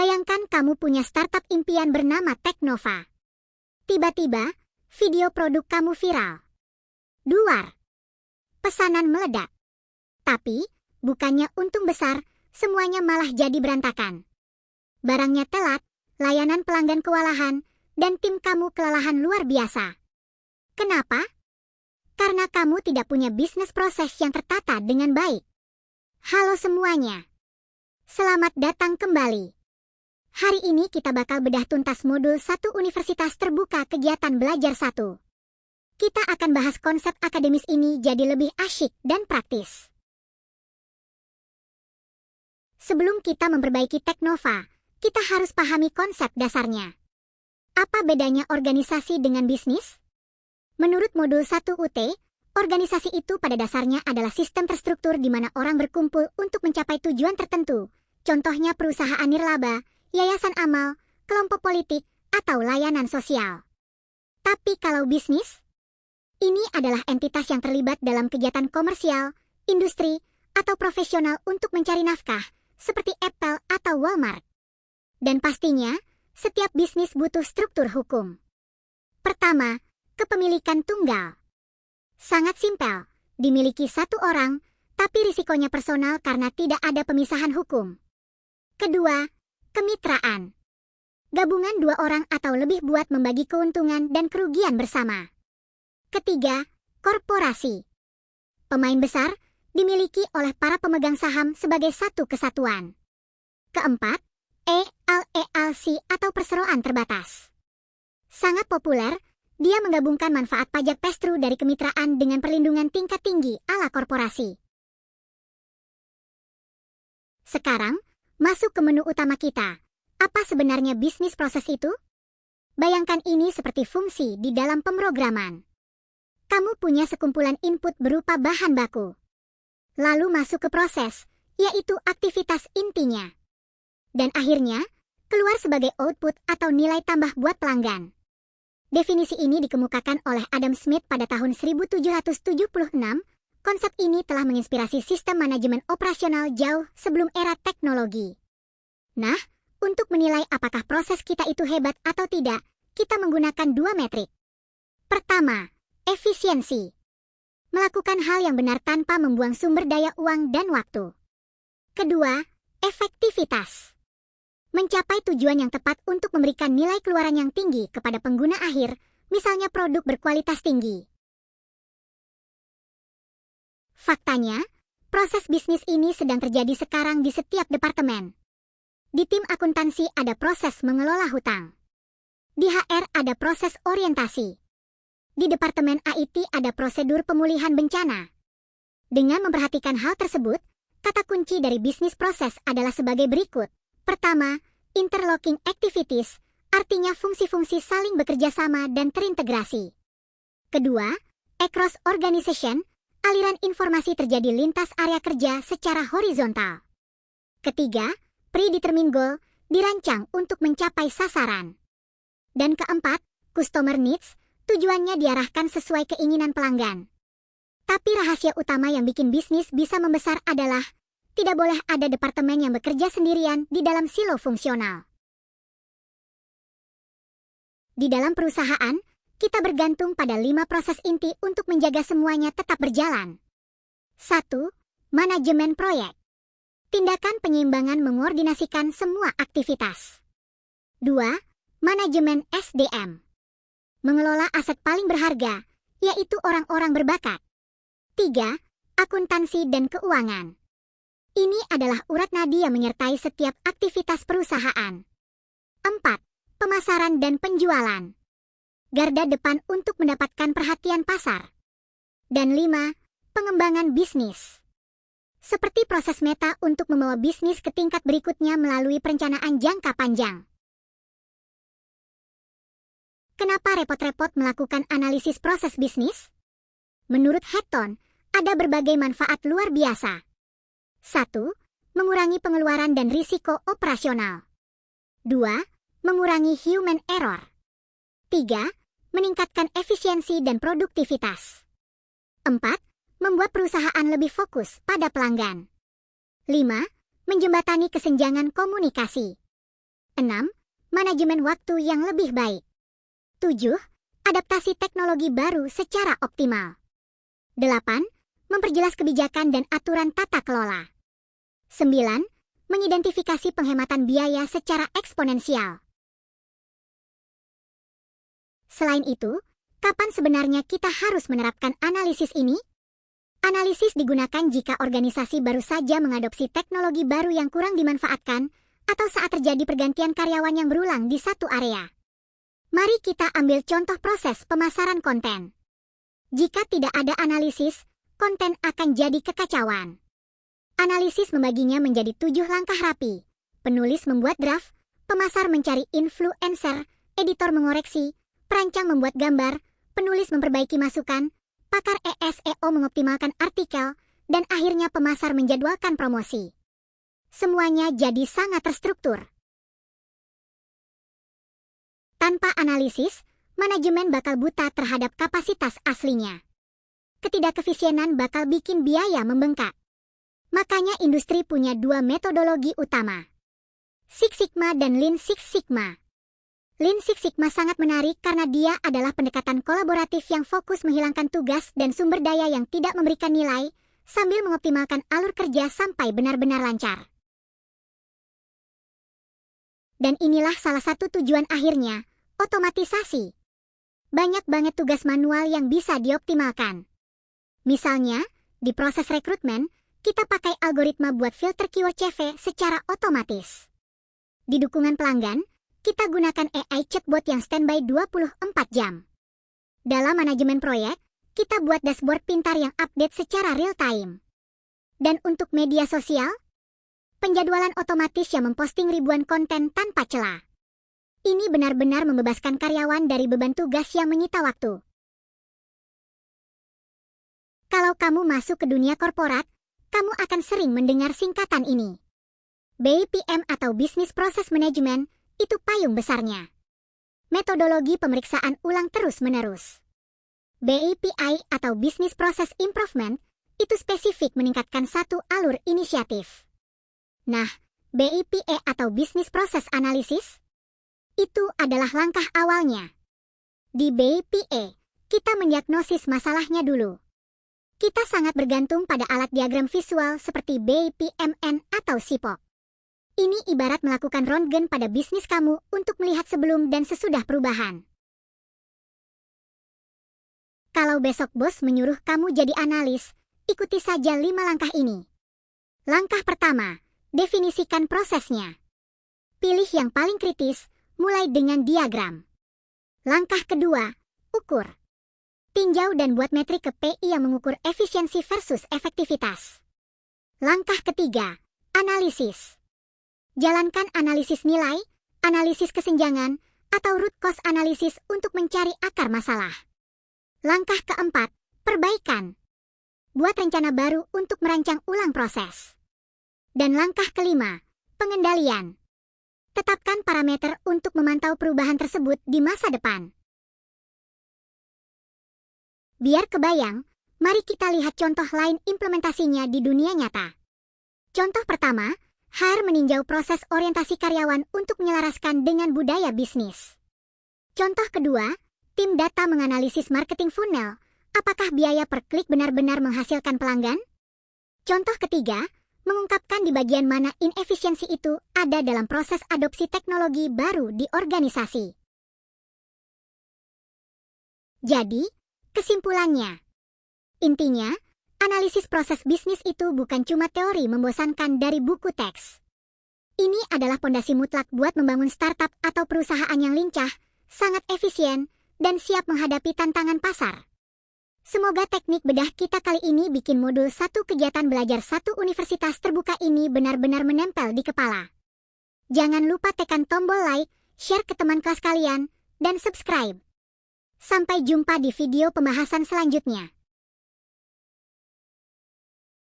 Bayangkan kamu punya startup impian bernama Teknova. Tiba-tiba, video produk kamu viral. Duar. Pesanan meledak. Tapi, bukannya untung besar, semuanya malah jadi berantakan. Barangnya telat, layanan pelanggan kewalahan, dan tim kamu kelelahan luar biasa. Kenapa? Karena kamu tidak punya bisnis proses yang tertata dengan baik. Halo semuanya. Selamat datang kembali. Hari ini kita bakal bedah tuntas modul 1 Universitas Terbuka Kegiatan Belajar 1. Kita akan bahas konsep akademis ini jadi lebih asyik dan praktis. Sebelum kita memperbaiki Teknova, kita harus pahami konsep dasarnya. Apa bedanya organisasi dengan bisnis? Menurut modul 1 UT, organisasi itu pada dasarnya adalah sistem terstruktur di mana orang berkumpul untuk mencapai tujuan tertentu. Contohnya perusahaan nirlaba, yayasan amal, kelompok politik, atau layanan sosial. Tapi kalau bisnis, ini adalah entitas yang terlibat dalam kegiatan komersial, industri, atau profesional untuk mencari nafkah, seperti Apple atau Walmart. Dan pastinya, setiap bisnis butuh struktur hukum. Pertama, kepemilikan tunggal. Sangat simpel, dimiliki satu orang, tapi risikonya personal karena tidak ada pemisahan hukum. Kedua, kemitraan. Gabungan dua orang atau lebih buat membagi keuntungan dan kerugian bersama. Ketiga, korporasi. Pemain besar dimiliki oleh para pemegang saham sebagai satu kesatuan. Keempat, LLC atau perseroan terbatas. Sangat populer, dia menggabungkan manfaat pajak pass-through dari kemitraan dengan perlindungan tingkat tinggi ala korporasi. Sekarang, masuk ke menu utama kita. Apa sebenarnya bisnis proses itu? Bayangkan ini seperti fungsi di dalam pemrograman. Kamu punya sekumpulan input berupa bahan baku. Lalu masuk ke proses, yaitu aktivitas intinya. Dan akhirnya, keluar sebagai output atau nilai tambah buat pelanggan. Definisi ini dikemukakan oleh Adam Smith pada tahun 1776. Konsep ini telah menginspirasi sistem manajemen operasional jauh sebelum era teknologi. Nah, untuk menilai apakah proses kita itu hebat atau tidak, kita menggunakan dua metrik. Pertama, efisiensi. Melakukan hal yang benar tanpa membuang sumber daya uang dan waktu. Kedua, efektivitas. Mencapai tujuan yang tepat untuk memberikan nilai keluaran yang tinggi kepada pengguna akhir, misalnya produk berkualitas tinggi. Faktanya, proses bisnis ini sedang terjadi sekarang di setiap departemen. Di tim akuntansi ada proses mengelola hutang. Di HR ada proses orientasi. Di departemen IT ada prosedur pemulihan bencana. Dengan memperhatikan hal tersebut, kata kunci dari bisnis proses adalah sebagai berikut. Pertama, interlocking activities, artinya fungsi-fungsi saling bekerja sama dan terintegrasi. Kedua, across organization, aliran informasi terjadi lintas area kerja secara horizontal. Ketiga, predetermined goal, dirancang untuk mencapai sasaran. Dan keempat, customer needs, tujuannya diarahkan sesuai keinginan pelanggan. Tapi rahasia utama yang bikin bisnis bisa membesar adalah, tidak boleh ada departemen yang bekerja sendirian di dalam silo fungsional. Di dalam perusahaan, kita bergantung pada 5 proses inti untuk menjaga semuanya tetap berjalan. 1. Manajemen proyek. Tindakan penyeimbangan mengordinasikan semua aktivitas. 2. Manajemen SDM. Mengelola aset paling berharga, yaitu orang-orang berbakat. 3. Akuntansi dan keuangan. Ini adalah urat nadi yang menyertai setiap aktivitas perusahaan. 4. Pemasaran dan penjualan. Garda depan untuk mendapatkan perhatian pasar. Dan 5. Pengembangan bisnis. Seperti proses meta untuk membawa bisnis ke tingkat berikutnya melalui perencanaan jangka panjang. Kenapa repot-repot melakukan analisis proses bisnis? Menurut Hatton, ada berbagai manfaat luar biasa. 1. Mengurangi pengeluaran dan risiko operasional. 2. Mengurangi human error. 3. Meningkatkan efisiensi dan produktivitas. 4. Membuat perusahaan lebih fokus pada pelanggan. 5. Menjembatani kesenjangan komunikasi. 6. Manajemen waktu yang lebih baik. 7. Adaptasi teknologi baru secara optimal. 8. Memperjelas kebijakan dan aturan tata kelola. 9. Mengidentifikasi penghematan biaya secara eksponensial. Selain itu, kapan sebenarnya kita harus menerapkan analisis ini? Analisis digunakan jika organisasi baru saja mengadopsi teknologi baru yang kurang dimanfaatkan, atau saat terjadi pergantian karyawan yang berulang di satu area. Mari kita ambil contoh proses pemasaran konten. Jika tidak ada analisis, konten akan jadi kekacauan. Analisis membaginya menjadi 7 langkah rapi. Penulis membuat draft, pemasar mencari influencer, editor mengoreksi, perancang membuat gambar, penulis memperbaiki masukan, pakar SEO mengoptimalkan artikel, dan akhirnya pemasar menjadwalkan promosi. Semuanya jadi sangat terstruktur. Tanpa analisis, manajemen bakal buta terhadap kapasitas aslinya. Ketidakefisienan bakal bikin biaya membengkak. Makanya industri punya 2 metodologi utama, Six Sigma dan Lean Six Sigma. Lean Six Sigma sangat menarik karena dia adalah pendekatan kolaboratif yang fokus menghilangkan tugas dan sumber daya yang tidak memberikan nilai, sambil mengoptimalkan alur kerja sampai benar-benar lancar. Dan inilah salah satu tujuan akhirnya, otomatisasi. Banyak banget tugas manual yang bisa dioptimalkan. Misalnya, di proses rekrutmen, kita pakai algoritma buat filter keyword CV secara otomatis. Di dukungan pelanggan, kita gunakan AI chatbot yang standby 24 jam. Dalam manajemen proyek, kita buat dashboard pintar yang update secara real time. Dan untuk media sosial, penjadwalan otomatis yang memposting ribuan konten tanpa celah. Ini benar-benar membebaskan karyawan dari beban tugas yang menyita waktu. Kalau kamu masuk ke dunia korporat, kamu akan sering mendengar singkatan ini. BPM atau Business Process Management, itu payung besarnya. Metodologi pemeriksaan ulang terus-menerus. BPI atau Business Process Improvement, itu spesifik meningkatkan satu alur inisiatif. Nah, BPE atau Business Process Analysis, itu adalah langkah awalnya. Di BPE, kita mendiagnosis masalahnya dulu. Kita sangat bergantung pada alat diagram visual seperti BPMN atau SIPOC. Ini ibarat melakukan röntgen pada bisnis kamu untuk melihat sebelum dan sesudah perubahan. Kalau besok bos menyuruh kamu jadi analis, ikuti saja 5 langkah ini. Langkah pertama, definisikan prosesnya. Pilih yang paling kritis, mulai dengan diagram. Langkah kedua, ukur. Tinjau dan buat metrik KPI yang mengukur efisiensi versus efektivitas. Langkah ketiga, analisis. Jalankan analisis nilai, analisis kesenjangan, atau root cause analisis untuk mencari akar masalah. Langkah keempat, perbaikan. Buat rencana baru untuk merancang ulang proses. Dan langkah kelima, pengendalian. Tetapkan parameter untuk memantau perubahan tersebut di masa depan. Biar kebayang, mari kita lihat contoh lain implementasinya di dunia nyata. Contoh pertama, HR meninjau proses orientasi karyawan untuk menyelaraskan dengan budaya bisnis. Contoh kedua, tim data menganalisis marketing funnel. Apakah biaya per klik benar-benar menghasilkan pelanggan? Contoh ketiga, mengungkapkan di bagian mana inefisiensi itu ada dalam proses adopsi teknologi baru di organisasi. Jadi, kesimpulannya, intinya, analisis proses bisnis itu bukan cuma teori membosankan dari buku teks. Ini adalah pondasi mutlak buat membangun startup atau perusahaan yang lincah, sangat efisien, dan siap menghadapi tantangan pasar. Semoga teknik bedah kita kali ini bikin modul 1 kegiatan belajar 1 universitas terbuka ini benar-benar menempel di kepala. Jangan lupa tekan tombol like, share ke teman kelas kalian, dan subscribe. Sampai jumpa di video pembahasan selanjutnya.